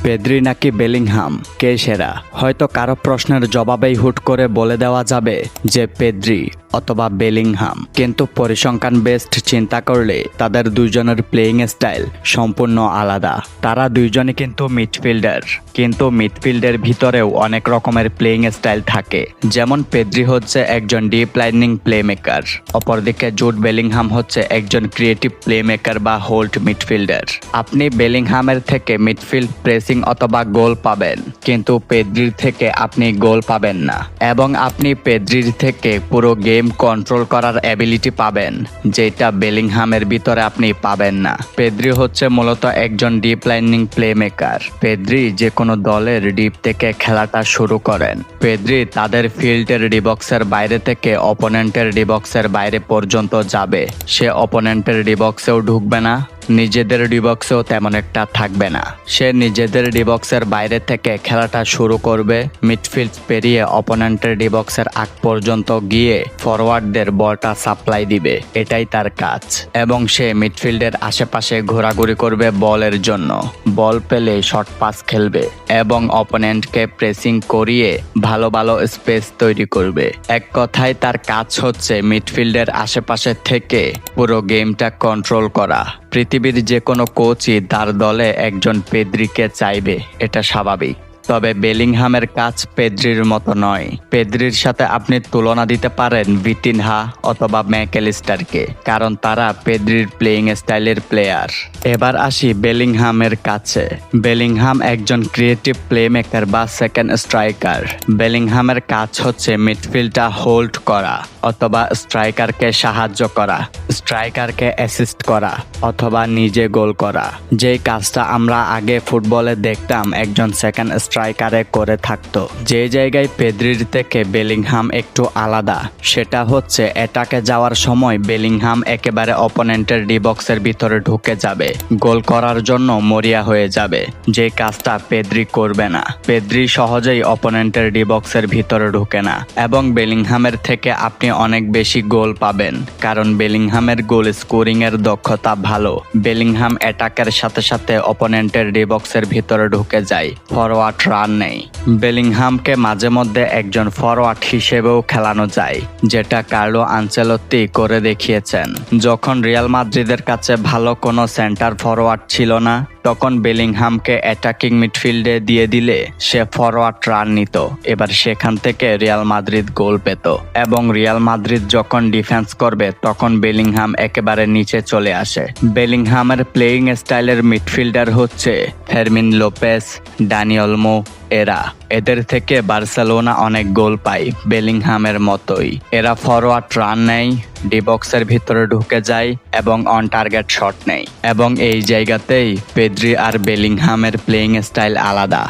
Pedri নাকি Bellingham, কে সেরা? হয়তো কারো প্রশ্নের জবাবেই হুট করে বলে দেওয়া যাবে যে পেদ্রি অথবা বেলিংহাম, কিন্তু পরিসংখ্যান বেসড চিন্তা করলে তাদের দুইজনের প্লেয়িং স্টাইল সম্পূর্ণ আলাদা। তারা দুইজনই কিন্তু মিডফিল্ডার, কিন্তু মিডফিল্ডের ভিতরেও অনেক রকমের প্লেয়িং স্টাইল থাকে। যেমন পেদ্রি হচ্ছে একজন ডিপ লাইনিং প্লেমেকার, অপরদিকে জুড বেলিংহাম হচ্ছে একজন ক্রিয়েটিভ প্লেমেকার বা হোল্ড মিডফিল্ডার। আপনি বেলিংহামের থেকে মিডফিল্ড প্রেসিং অথবা গোল পাবেন, কিন্তু পেদ্রির থেকে আপনি গোল পাবেন না। এবং আপনি পেদ্রির থেকে পুরো গেম কন্ট্রোল করার অ্যাবিলিটি পাবেন, যেটা বেলিংহামের ভিতরে আপনি পাবেন না। পেদ্রি হচ্ছে মূলত একজন ডিপ লাইনিং প্লেমেকার। পেদ্রি যে কোনো দলের ডিপ থেকে খেলাটা শুরু করেন। পেদ্রি তাদের ফিল্ডের ডিবক্সের বাইরে থেকে অপোনেন্টের ডিবক্সের বাইরে পর্যন্ত যাবে। সে অপোনেন্টের ডিবক্সেও ঢুকবে না, নিজেদের ডিবক্সেও তেমন একটা থাকবে না। সে নিজেদের ডিবক্সের বাইরে থেকে খেলাটা শুরু করবে, মিডফিল্ড পেরিয়ে অপোনেন্টের ডিবক্সের আগ পর্যন্ত গিয়ে ফরওয়ার্ডদের বলটা সাপ্লাই দিবে। এটাই তার কাজ। এবং সে মিডফিল্ডের আশেপাশে ঘোরাঘুরি করবে বলের জন্য। বল পেলে শর্ট পাস খেলবে এবং অপোনেন্টকে প্রেসিং করিয়ে ভালো ভালো স্পেস তৈরি করবে। এক কথায় তার কাজ হচ্ছে মিডফিল্ডের আশেপাশে থেকে পুরো গেমটা কন্ট্রোল করা। পৃথিবীর যে কোনো কোচই তার দলে একজন পেদ্রিকে চাইবে, এটা স্বাভাবিক। তবে বেলিংহামের কাজ পেদ্রির মতো নয়। পেদ্রির সাথে আপনি তুলনা দিতে পারেন ভিটিনহা অথবা ম্যাকঅ্যালিস্টারকে, কারণ তারা পেদ্রির প্লেয়িং স্টাইলের প্লেয়ার। এবার আসি বেলিংহামের কাছে। বেলিংহাম একজন ক্রিয়েটিভ প্লেমেকার বা সেকেন্ড স্ট্রাইকার। বেলিংহামের কাজ হচ্ছে মিডফিল্ডটা হোল্ড করা অথবা স্ট্রাইকারকে সাহায্য করা, স্ট্রাইকারকে অ্যাসিস্ট করা অথবা নিজে গোল করা। যেই কাজটা আমরা আগে ফুটবলে দেখতাম একজন সেকেন্ড স্ট্রাইকারে করে থাকতো। যে জায়গায় পেদ্রির থেকে বেলিংহাম একটু আলাদা, সেটা হচ্ছে অ্যাটাকে যাওয়ার সময় বেলিংহাম একেবারে অপোনেন্টের ডিবক্সের ভিতরে ঢুকে যাবে, গোল করার জন্য মরিয়া হয়ে যাবে। যে কাজটা পেদ্রি করবে না। পেদ্রি সহজেই অপোনেন্টের ডিবক্সের ভিতরে ঢুকে না। এবং বেলিংহামের থেকে আপনি অনেক বেশি গোল পাবেন, কারণ বেলিংহামের গোল স্কোরিং এর দক্ষতা ভালো। বেলিংহাম অ্যাটাকের সাথে সাথে অপোনেন্টের ডিবক্সের ভিতরে ঢুকে যায়, ফরওয়ার্ড রান নেই। বেলিংহামকে মাঝে মধ্যে একজন ফরওয়ার্ড হিসেবেও খেলানো যায়, যেটা কার্লো আনচেলত্তি করে দেখিয়েছেন। যখন রিয়াল মাদ্রিদের কাছে ভালো কোনো সেন্টার ফরওয়ার্ড ছিল না, তখন বেলিংহামকে অ্যাটাকিং মিডফিল্ডে দিয়ে দিলে সে ফরওয়ার্ড রান নিত। এবার সেখান থেকে রিয়াল মাদ্রিদ গোল পেত। এবং রিয়াল মাদ্রিদ যখন ডিফেন্স করবে, তখন বেলিংহাম একেবারে নিচে চলে আসে। বেলিংহামের প্লেয়িং স্টাইলের মিডফিল্ডার হচ্ছে ফেরমিন লোপেস, ডানি ওলমো, এদের থেকে বার্সেলোনা অনেক গোল পায় বেলিংহামের মতোই। এরা ফরওয়ার্ড রান নেয়, ডিবক্সের ভিতরে ঢুকে যায় এবং অন টার্গেট শট নেয়। এবং এই জায়গাতেই পেদ্রি আর বেলিংহামের প্লেয়িং স্টাইল আলাদা।